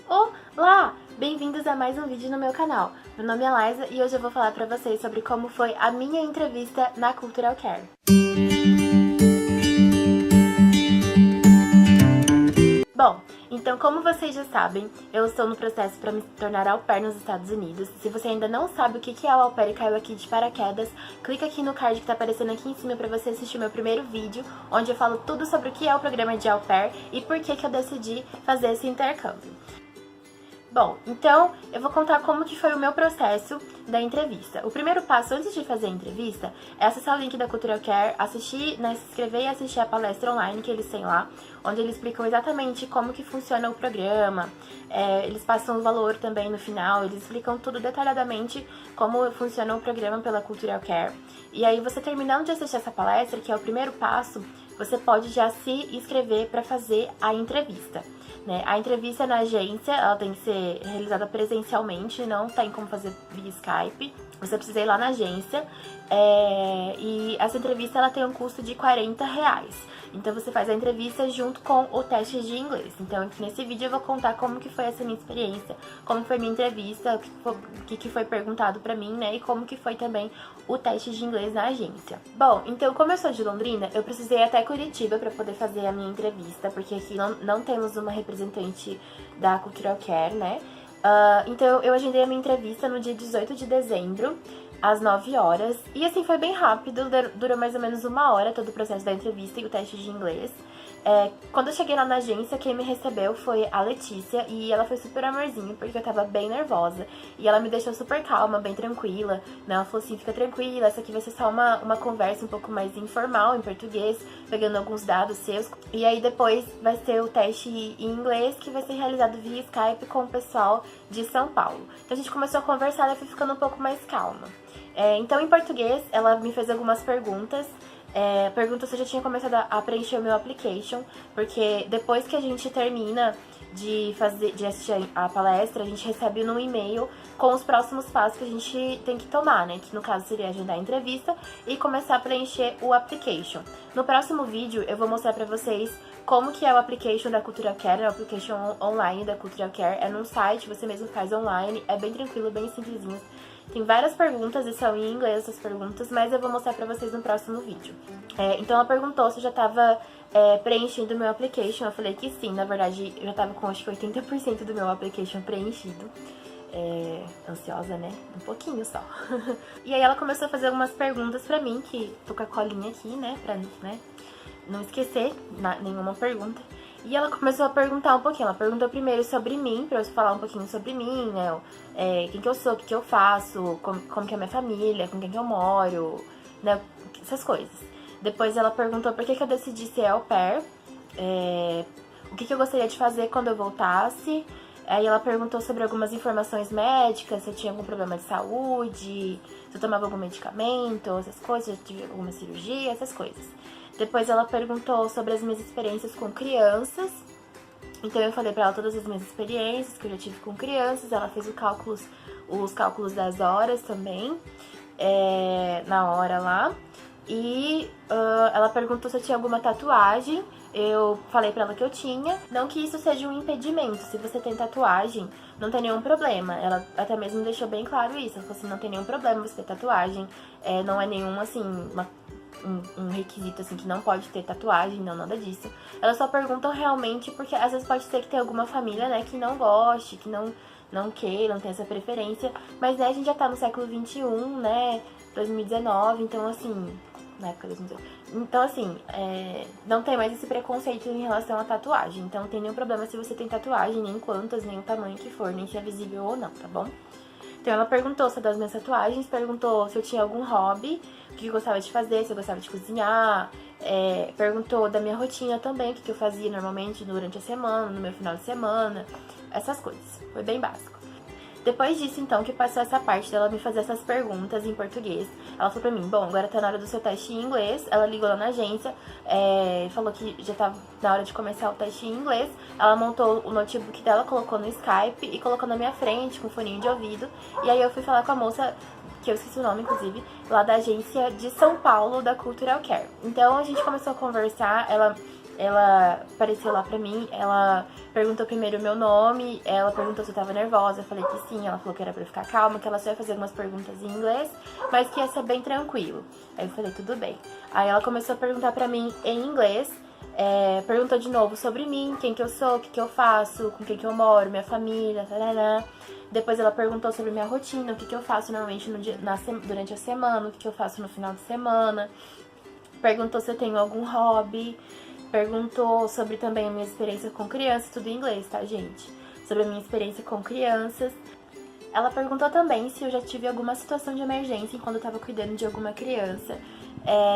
Olá! Bem-vindos a mais um vídeo no meu canal. Meu nome é Laisa e hoje eu vou falar pra vocês sobre como foi a minha entrevista na Cultural Care. Bom, então como vocês já sabem, eu estou no processo para me tornar au pair nos Estados Unidos. Se você ainda não sabe o que é o au pair e caiu aqui de paraquedas, clica aqui no card que tá aparecendo aqui em cima para você assistir meu primeiro vídeo, onde eu falo tudo sobre o que é o programa de au pair e por que eu decidi fazer esse intercâmbio. Bom, então eu vou contar como que foi o meu processo da entrevista. O primeiro passo antes de fazer a entrevista é acessar o link da Cultural Care, assistir, se inscrever e assistir a palestra online que eles têm lá, onde eles explicam exatamente como que funciona o programa, eles passam o valor também no final, eles explicam tudo detalhadamente como funciona o programa pela Cultural Care. E aí você terminando de assistir essa palestra, que é o primeiro passo, você pode já se inscrever para fazer a entrevista. A entrevista na agência, ela tem que ser realizada presencialmente, não tem como fazer via Skype. Você precisa ir lá na agência e essa entrevista ela tem um custo de R$40. Então você faz a entrevista junto com o teste de inglês. Então nesse vídeo eu vou contar como que foi essa minha experiência, como foi minha entrevista, o que foi perguntado pra mim, e como que foi também o teste de inglês na agência. Bom, então como eu sou de Londrina, eu precisei ir até Curitiba pra poder fazer a minha entrevista, porque aqui não temos uma representante da Cultural Care, então eu agendei a minha entrevista no dia 18 de dezembro, às 9 horas. E assim, foi bem rápido, durou mais ou menos 1 hora todo o processo da entrevista e o teste de inglês. Quando eu cheguei lá na agência, quem me recebeu foi a Letícia e ela foi super amorzinho, porque eu tava bem nervosa. E ela me deixou super calma, bem tranquila, Ela falou assim, fica tranquila, essa aqui vai ser só uma conversa um pouco mais informal, em português, pegando alguns dados seus. E aí depois vai ser o teste em inglês, que vai ser realizado via Skype com o pessoal de São Paulo. Então a gente começou a conversar e eu fui ficando um pouco mais calma. Então em português, ela me fez algumas perguntas. Perguntou se eu já tinha começado a preencher o meu application, porque depois que a gente termina de assistir a palestra, a gente recebe no e-mail com os próximos passos que a gente tem que tomar, Que no caso seria agendar a entrevista e começar a preencher o application. No próximo vídeo eu vou mostrar pra vocês como que é o application da Cultural Care, o application online da Cultural Care. É num site, você mesmo faz online, é bem tranquilo, bem simplesinho. Tem várias perguntas e são em inglês essas perguntas, mas eu vou mostrar pra vocês no próximo vídeo. Então ela perguntou se eu já tava preenchendo o meu application. Eu falei que sim, na verdade eu já tava com acho que 80% do meu application preenchido. Ansiosa, Um pouquinho só. E aí ela começou a fazer algumas perguntas pra mim, que tô com a colinha aqui, pra não esquecer nenhuma pergunta. E ela começou a perguntar um pouquinho. Ela perguntou primeiro sobre mim, pra eu falar um pouquinho sobre mim, quem que eu sou, o que eu faço, como que é a minha família, com quem que eu moro, essas coisas. Depois ela perguntou por que eu decidi ser au pair, o que eu gostaria de fazer quando eu voltasse. Aí ela perguntou sobre algumas informações médicas, se eu tinha algum problema de saúde, se eu tomava algum medicamento, essas coisas, se eu tive alguma cirurgia, essas coisas. Depois ela perguntou sobre as minhas experiências com crianças. Então eu falei pra ela todas as minhas experiências que eu já tive com crianças. Ela fez os cálculos das horas também, na hora lá. E ela perguntou se eu tinha alguma tatuagem. Eu falei pra ela que eu tinha. Não que isso seja um impedimento. Se você tem tatuagem, não tem nenhum problema. Ela até mesmo deixou bem claro isso. Ela falou assim, não tem nenhum problema você ter tatuagem. Não é nenhum, assim, um requisito, assim, que não pode ter tatuagem, não, nada disso. Elas só perguntam realmente porque às vezes pode ser que tenha alguma família, que não goste, que não queira, não tenha essa preferência. Mas, a gente já tá no século XXI, 2019, então, assim, na época de 2019. Então, assim, não tem mais esse preconceito em relação à tatuagem. Então, não tem nenhum problema se você tem tatuagem, nem quantas, nem o tamanho que for, nem se é visível ou não, tá bom? Então ela perguntou sobre as minhas tatuagens, perguntou se eu tinha algum hobby, o que eu gostava de fazer, se eu gostava de cozinhar, perguntou da minha rotina também, o que eu fazia normalmente durante a semana, no meu final de semana, essas coisas. Foi bem básico. Depois disso, então, que passou essa parte dela me fazer essas perguntas em português, ela falou pra mim, bom, agora tá na hora do seu teste em inglês. Ela ligou lá na agência, falou que já tava na hora de começar o teste em inglês. Ela montou o notebook dela, colocou no Skype e colocou na minha frente com foninho de ouvido. E aí eu fui falar com a moça, que eu esqueci o nome, inclusive, lá da agência de São Paulo, da Cultural Care. Então a gente começou a conversar, ela ela apareceu lá pra mim, ela perguntou primeiro o meu nome, ela perguntou se eu tava nervosa, eu falei que sim, ela falou que era pra eu ficar calma, que ela só ia fazer algumas perguntas em inglês, mas que ia ser bem tranquilo. Aí eu falei, tudo bem. Aí ela começou a perguntar pra mim em inglês, perguntou de novo sobre mim, quem que eu sou, o que que eu faço, com quem que eu moro, minha família, tarará. Depois ela perguntou sobre minha rotina, o que que eu faço normalmente no dia, durante a semana, o que que eu faço no final de semana. Perguntou se eu tenho algum hobby. Perguntou sobre também a minha experiência com crianças, tudo em inglês, tá, gente? Sobre a minha experiência com crianças. Ela perguntou também se eu já tive alguma situação de emergência enquanto eu tava cuidando de alguma criança.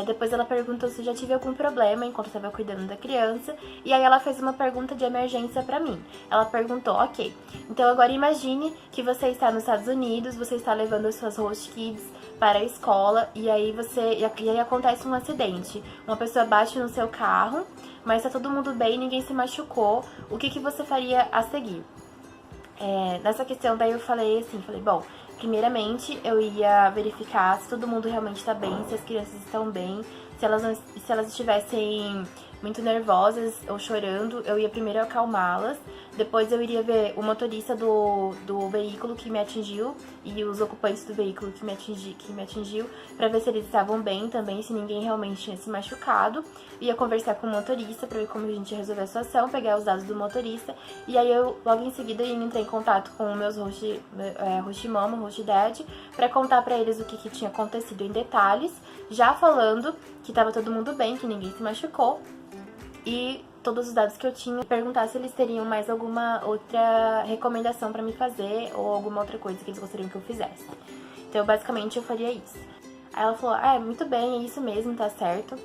Depois ela perguntou se eu já tive algum problema enquanto eu tava cuidando da criança. E aí ela fez uma pergunta de emergência pra mim. Ela perguntou, ok, então agora imagine que você está nos Estados Unidos, você está levando as suas host kids para a escola e aí acontece um acidente. Uma pessoa bate no seu carro, mas tá todo mundo bem, ninguém se machucou. O que que você faria a seguir? Nessa questão daí eu falei assim, bom, primeiramente eu ia verificar se todo mundo realmente tá bem, se as crianças estão bem, se elas estivessem muito nervosas ou chorando, eu ia primeiro acalmá-las, depois eu iria ver o motorista do veículo que me atingiu e os ocupantes do veículo que me atingiu, pra ver se eles estavam bem também, se ninguém realmente tinha se machucado. Ia conversar com o motorista pra ver como a gente ia resolver a situação, pegar os dados do motorista, e aí eu logo em seguida ia entrar em contato com meus host mama, host dad, pra contar pra eles o que tinha acontecido em detalhes, já falando que tava todo mundo bem, que ninguém se machucou, e todos os dados que eu tinha, perguntar se eles teriam mais alguma outra recomendação pra me fazer ou alguma outra coisa que eles gostariam que eu fizesse. Então, basicamente, eu faria isso. Aí ela falou, muito bem, é isso mesmo, tá certo.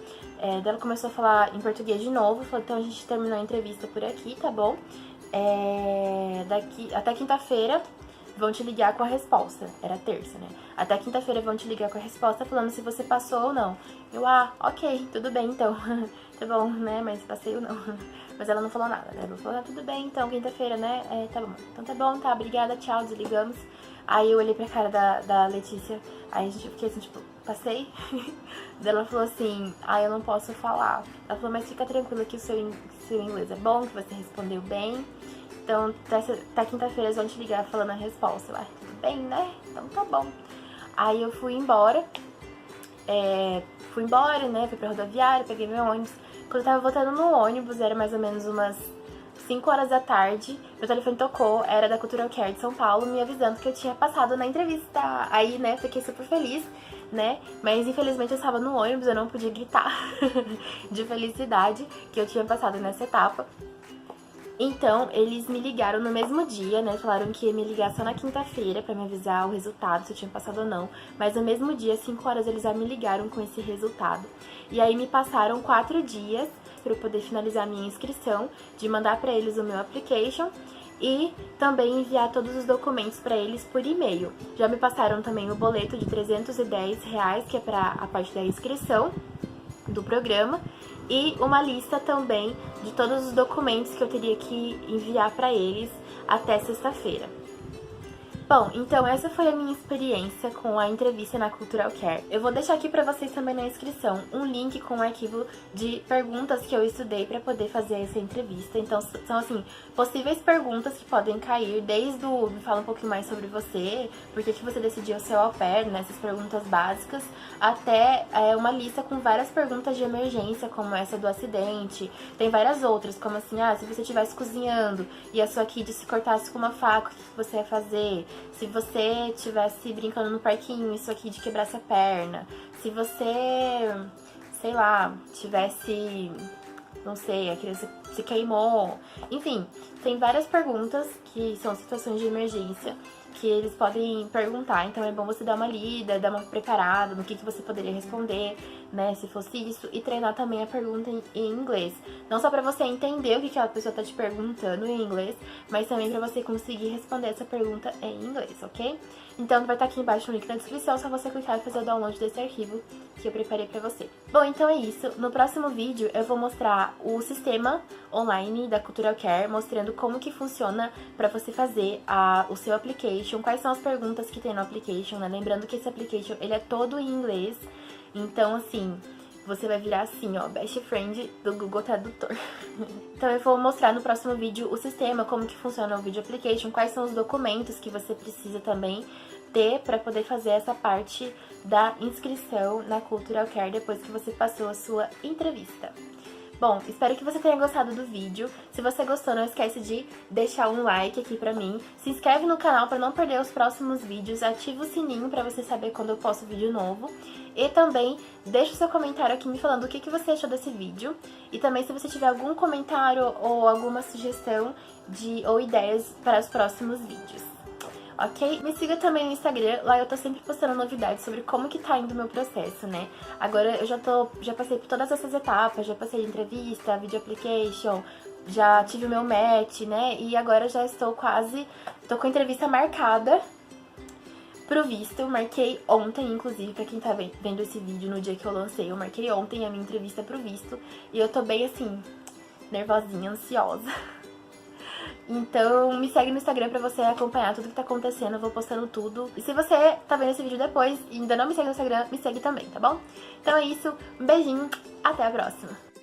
Daí ela começou a falar em português de novo, falou, então a gente terminou a entrevista por aqui, tá bom? Até quinta-feira vão te ligar com a resposta. Era terça, né? Até quinta-feira vão te ligar com a resposta falando se você passou ou não. Eu, ok, tudo bem então. Tá bom, né? Mas passei ou não. Mas ela não falou nada, né? Ela falou, tudo bem então, quinta-feira, né? Tá bom. Então tá bom, tá, obrigada, tchau, desligamos. Aí eu olhei pra cara da Letícia, aí a gente fiquei assim, tipo, passei. Daí ela falou assim, eu não posso falar. Ela falou, mas fica tranquila que o seu inglês é bom, que você respondeu bem. Então, até quinta-feira eles vão te ligar falando a resposta. Tudo bem, né? Então tá bom. Aí eu fui embora, né? Fui pra rodoviária, peguei meu ônibus. Quando eu tava voltando no ônibus, era mais ou menos umas 5 horas da tarde, meu telefone tocou, era da Cultural Care de São Paulo, me avisando que eu tinha passado na entrevista. Aí, né, fiquei super feliz, né? Mas infelizmente eu estava no ônibus, eu não podia gritar de felicidade que eu tinha passado nessa etapa. Então, eles me ligaram no mesmo dia, né? Falaram que ia me ligar só na quinta-feira pra me avisar o resultado, se eu tinha passado ou não. Mas no mesmo dia, 5 horas, eles já me ligaram com esse resultado. E aí me passaram 4 dias para eu poder finalizar a minha inscrição, de mandar pra eles o meu application e também enviar todos os documentos para eles por e-mail. Já me passaram também o boleto de R$310, que é para a parte da inscrição do programa, e uma lista também de todos os documentos que eu teria que enviar para eles até sexta-feira. Bom, então essa foi a minha experiência com a entrevista na Cultural Care. Eu vou deixar aqui pra vocês também na descrição um link com o arquivo de perguntas que eu estudei pra poder fazer essa entrevista. Então são assim, possíveis perguntas que podem cair, desde o me fala um pouquinho mais sobre você, por que você decidiu ser au pair, né, essas perguntas básicas, até uma lista com várias perguntas de emergência, como essa do acidente. Tem várias outras, como assim, se você estivesse cozinhando e a sua kid se cortasse com uma faca, o que você ia fazer? Se você estivesse brincando no parquinho, isso aqui de quebrasse a perna. Se você, sei lá, tivesse, não sei, a criança se queimou. Enfim, tem várias perguntas que são situações de emergência que eles podem perguntar. Então é bom você dar uma lida, dar uma preparada no que você poderia responder, né, se fosse isso, e treinar também a pergunta em inglês. Não só pra você entender o que a pessoa tá te perguntando em inglês, mas também pra você conseguir responder essa pergunta em inglês, ok? Então vai estar aqui embaixo no link na descrição, só você clicar e fazer o download desse arquivo que eu preparei pra você. Bom, então é isso. No próximo vídeo eu vou mostrar o sistema online da Cultural Care, mostrando como que funciona pra você fazer o seu application, quais são as perguntas que tem no application, né? Lembrando que esse application, ele é todo em inglês, então assim, você vai virar assim, ó, best friend do Google Tradutor. Então eu vou mostrar no próximo vídeo o sistema, como que funciona o Video Application, quais são os documentos que você precisa também ter para poder fazer essa parte da inscrição na Cultural Care depois que você passou a sua entrevista. Bom, espero que você tenha gostado do vídeo. Se você gostou, não esquece de deixar um like aqui pra mim. Se inscreve no canal pra não perder os próximos vídeos. Ativa o sininho pra você saber quando eu posto vídeo novo. E também deixa o seu comentário aqui me falando o que você achou desse vídeo. E também se você tiver algum comentário ou alguma sugestão ou ideias para os próximos vídeos. Ok? Me siga também no Instagram, lá eu tô sempre postando novidades sobre como que tá indo o meu processo, né? Agora eu já passei por todas essas etapas, já passei de entrevista, video application, já tive o meu match, né? E agora já tô com a entrevista marcada pro visto. Marquei ontem, inclusive, pra quem tá vendo esse vídeo no dia que eu lancei, eu marquei ontem a minha entrevista pro visto. E eu tô bem assim, nervosinha, ansiosa. Então, me segue no Instagram pra você acompanhar tudo que tá acontecendo, eu vou postando tudo. E se você tá vendo esse vídeo depois e ainda não me segue no Instagram, me segue também, tá bom? Então é isso, um beijinho, até a próxima!